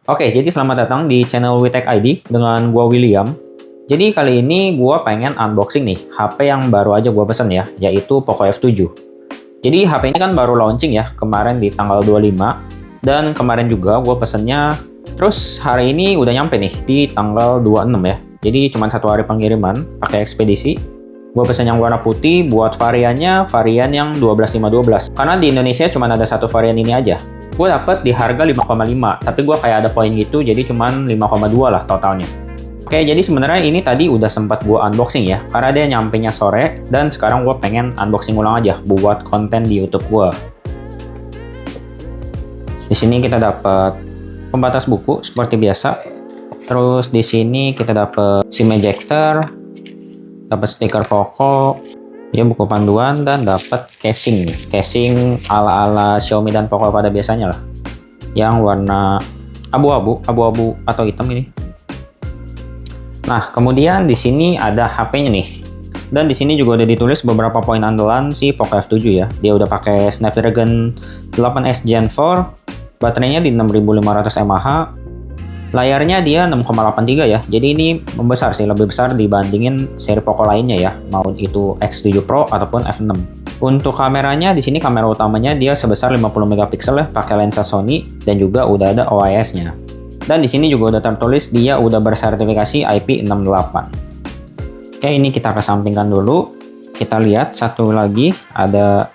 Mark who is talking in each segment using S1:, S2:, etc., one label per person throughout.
S1: Oke, jadi selamat datang di channel Witek ID dengan gua William. Jadi kali ini gua pengen unboxing nih HP yang baru aja gua pesen ya, yaitu Poco F7. Jadi HP ini kan baru launching ya, kemarin di tanggal 25 dan kemarin juga gua pesennya. Terus hari ini udah nyampe nih di tanggal 26 ya. Jadi cuma 1 hari pengiriman pakai ekspedisi. Gua pesen yang warna putih, buat variannya varian yang 12.512. Karena di Indonesia cuma ada satu varian ini aja. Gue dapet di harga 5,5, tapi gue kayak ada poin gitu, jadi cuman 5,2 lah totalnya. Oke, jadi sebenarnya ini tadi udah sempat gue unboxing ya, karena dia nyampenya sore, dan sekarang gue pengen unboxing ulang aja buat konten di YouTube gue. Di sini kita dapat pembatas buku seperti biasa. Terus di sini kita dapat SIM ejector, dapat stiker Poco, ya buku panduan, dan dapat casing nih. Casing ala-ala Xiaomi dan Poco pada biasanya lah. Yang warna abu-abu atau hitam ini. Nah, kemudian di sini ada HP-nya nih. Dan di sini juga udah ditulis beberapa poin andalan si Poco F7 ya. Dia udah pakai Snapdragon 8S Gen 4, baterainya di 6500 mAh. Layarnya dia 6,83 ya, jadi ini membesar sih, lebih besar dibandingin seri Poco lainnya ya, mau itu X7 Pro ataupun F6. Untuk kameranya di sini kamera utamanya dia sebesar 50 megapiksel ya, pakai lensa Sony dan juga udah ada OIS-nya. Dan di sini juga udah tertulis dia udah bersertifikasi IP68. Oke, ini kita kesampingkan dulu. Kita lihat satu lagi ada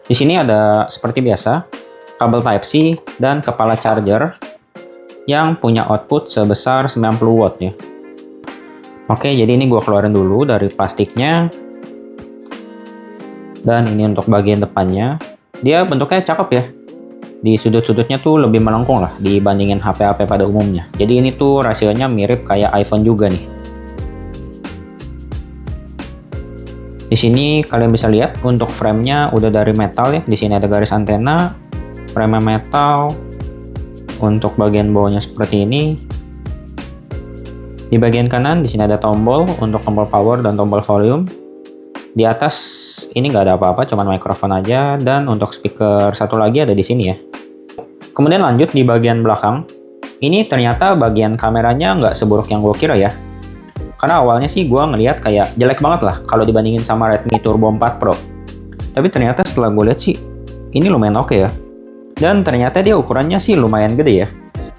S1: di sini ada seperti biasa kabel Type-C dan kepala charger yang punya output sebesar 90 watt ya. Oke, jadi ini gua keluarin dulu dari plastiknya. Dan ini untuk bagian depannya. Dia bentuknya cakep ya. Di sudut-sudutnya tuh lebih melengkung lah dibandingin HP-HP pada umumnya. Jadi ini tuh rasionya mirip kayak iPhone juga nih. Di sini kalian bisa lihat untuk frame-nya udah dari metal ya. Di sini ada garis antena, frame metal. Untuk bagian bawahnya seperti ini. Di bagian kanan di sini ada tombol untuk tombol power dan tombol volume. Di atas ini nggak ada apa-apa, cuma mikrofon aja, dan untuk speaker satu lagi ada di sini ya. Kemudian lanjut di bagian belakang. Ini ternyata bagian kameranya nggak seburuk yang gue kira ya. Karena awalnya sih gue ngelihat kayak jelek banget lah kalau dibandingin sama Redmi Turbo 4 Pro. Tapi ternyata setelah gue lihat sih ini lumayan oke ya. Dan ternyata dia ukurannya sih lumayan gede ya.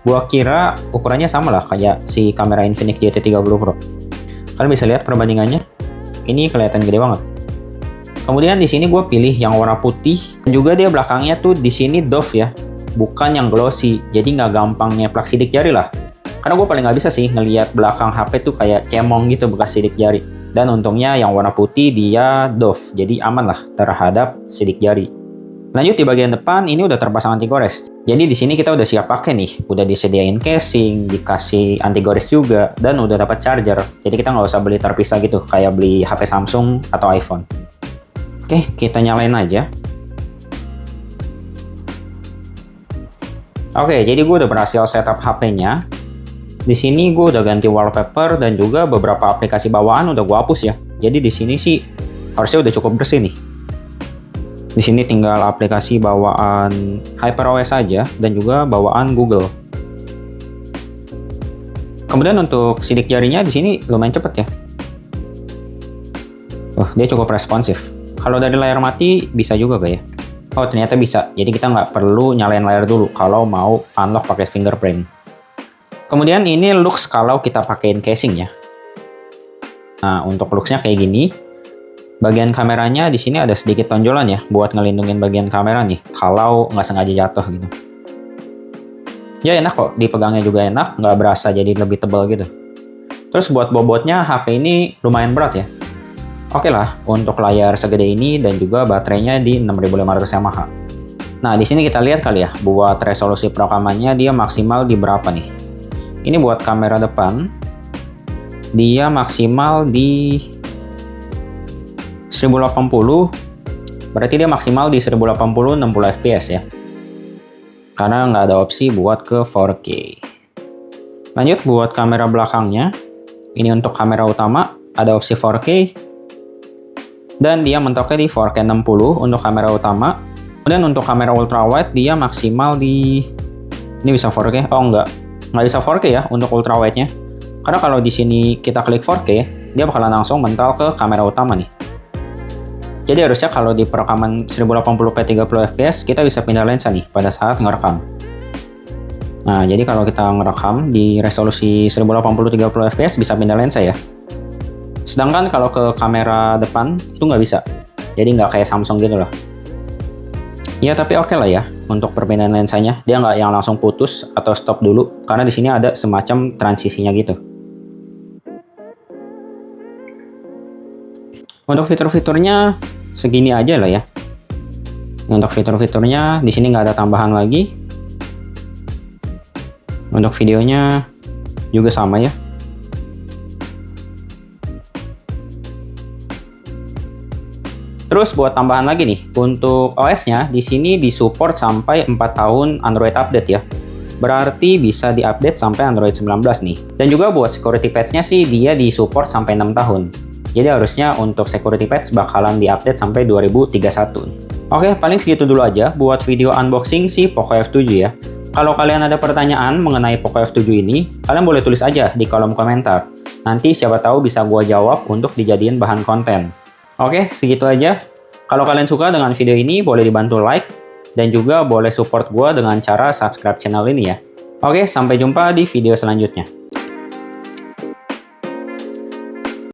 S1: Gua kira ukurannya sama lah kayak si kamera Infinix GT30 Pro. Kalian bisa lihat perbandingannya. Ini kelihatan gede banget. Kemudian di sini gue pilih yang warna putih. Dan juga dia belakangnya tuh di sini doff ya, bukan yang glossy. Jadi nggak gampang nyeplak sidik jari lah. Karena gue paling nggak bisa sih ngelihat belakang HP tuh kayak cemong gitu bekas sidik jari. Dan untungnya yang warna putih dia doff, jadi aman lah terhadap sidik jari. Lanjut di bagian depan, ini udah terpasang anti gores. Jadi di sini kita udah siap pakai nih, udah disediain casing, dikasih anti gores juga, dan udah dapat charger. Jadi kita nggak usah beli terpisah gitu, kayak beli HP Samsung atau iPhone. Oke, kita nyalain aja. Oke, jadi gue udah berhasil setup HP-nya. Di sini gue udah ganti wallpaper dan juga beberapa aplikasi bawaan udah gue hapus ya. Jadi di sini sih harusnya udah cukup bersih nih. Di sini tinggal aplikasi bawaan HyperOS aja dan juga bawaan Google. Kemudian untuk sidik jarinya di sini lumayan cepet ya. Dia cukup responsif. Kalau dari layar mati bisa juga gak ya? Oh, ternyata bisa. Jadi kita nggak perlu nyalain layar dulu kalau mau unlock pakai fingerprint. Kemudian ini looks kalau kita pakein casing ya. Nah, untuk looksnya kayak gini. Bagian kameranya di sini ada sedikit tonjolan ya, buat ngelindungin bagian kamera nih, kalau nggak sengaja jatuh gitu. Ya enak kok, dipegangnya juga enak, nggak berasa jadi lebih tebal gitu. Terus buat bobotnya HP ini lumayan berat ya. Oke lah, untuk layar segede ini dan juga baterainya di 6500 mAh. Nah di sini kita lihat kali ya, buat resolusi perekamannya dia maksimal di berapa nih? Ini buat kamera depan, dia maksimal di 1080, berarti dia maksimal di 1080 60 fps ya, karena nggak ada opsi buat ke 4K. Lanjut buat kamera belakangnya, ini untuk kamera utama ada opsi 4K dan dia mentoknya di 4K 60 untuk kamera utama. Kemudian untuk kamera ultrawide dia maksimal di Ini bisa 4K? Oh nggak bisa 4K ya untuk ultrawide-nya. Karena kalau di sini kita klik 4K, dia bakalan langsung mental ke kamera utama nih. Jadi harusnya kalau di perekaman 1080p 30 fps kita bisa pindah lensa nih pada saat ngerekam. Nah, jadi kalau kita ngerekam di resolusi 1080 30 fps bisa pindah lensa ya. Sedangkan kalau ke kamera depan itu nggak bisa. Jadi nggak kayak Samsung gitu loh. Ya tapi oke lah ya untuk perpindahan lensanya. Dia nggak yang langsung putus atau stop dulu karena di sini ada semacam transisinya gitu. Untuk fitur-fiturnya segini aja lah ya. Untuk fitur-fiturnya di sini nggak ada tambahan lagi. Untuk videonya juga sama ya. Terus buat tambahan lagi nih, untuk OS-nya di sini disupport sampai 4 tahun Android update ya. Berarti bisa diupdate sampai Android 19 nih. Dan juga buat security patch-nya sih dia disupport sampai 6 tahun. Jadi harusnya untuk security patch bakalan diupdate sampai 2031 nih. Oke, paling segitu dulu aja buat video unboxing si Poco F7 ya. Kalau kalian ada pertanyaan mengenai Poco F7 ini, kalian boleh tulis aja di kolom komentar. Nanti siapa tahu bisa gua jawab untuk dijadiin bahan konten. Oke, segitu aja. Kalau kalian suka dengan video ini, boleh dibantu like, dan juga boleh support gue dengan cara subscribe channel ini ya. Oke, sampai jumpa di video selanjutnya.